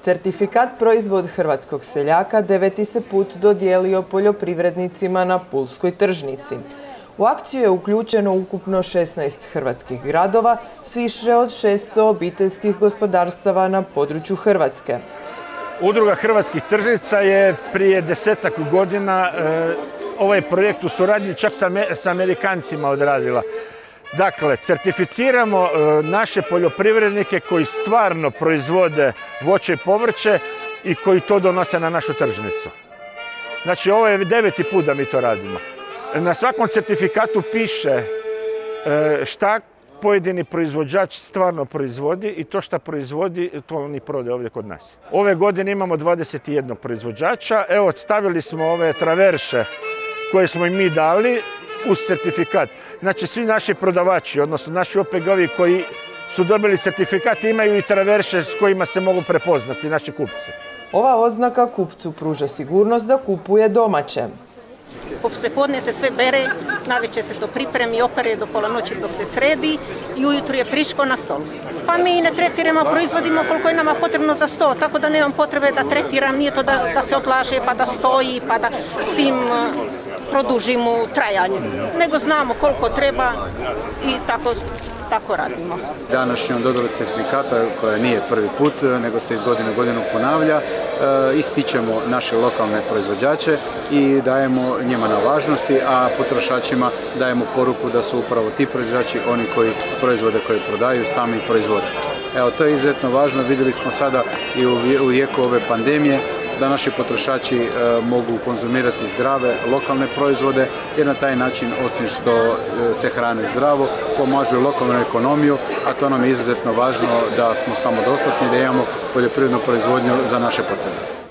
Certifikat proizvod hrvatskog seljaka 9. se put dodijelio poljoprivrednicima na pulskoj tržnici. U akciju je uključeno ukupno 16 hrvatskih gradova s više od 600 obiteljskih gospodarstava na području Hrvatske. Udruga hrvatskih tržnica je prije 10-ak godina ovaj projekt u suradnji čak s Amerikancima odradila. Dakle, certificiramo naše poljoprivrednike koji stvarno proizvode voće i povrće i koji to donose na našu tržnicu. Znači, ovo je 9. put da mi to radimo. Na svakom certifikatu piše šta pojedini proizvođač stvarno proizvodi i to šta proizvodi, to oni prodaje ovdje kod nas. Ove godine imamo 21 proizvođača. Evo, stavili smo ove traverše koje smo im mi dali uz certifikat. Znači, svi naši prodavači, odnosno naši OPG-ovi koji su dobili certifikat, imaju i traverše s kojima se mogu prepoznati naši kupci. Ova oznaka kupcu pruža sigurnost da kupuje domaće. Poslijepodne se sve bere, navečer se to pripremi, opere do pola noći dok se sredi i ujutro je friško na stolu. Pa mi ne tretiramo, proizvodimo koliko je nama potrebno za sto, tako da nemam potrebe da tretiram, nije to da se odlaže pa da stoji, pa da s tim produžimo trajanje. Nego znamo koliko treba i tako radimo. Današnjom dodjelu certifikata, koja nije prvi put, nego se iz godine u godinu ponavlja, ističemo naše lokalne proizvođače i dajemo njima na važnosti, a potrošačima dajemo poruku da su upravo ti proizvođači oni koji proizvode koje prodaju sami proizvode. Evo, to je izuzetno važno, vidjeli smo sada i u jeku ove pandemije da naši potrošači mogu konzumirati zdrave lokalne proizvode jer na taj način, osim što se hrane zdravo, pomažu lokalnu ekonomiju, a to nam je izuzetno važno da smo samodostatni, da imamo poljoprivrednu proizvodnju za naše potrebe.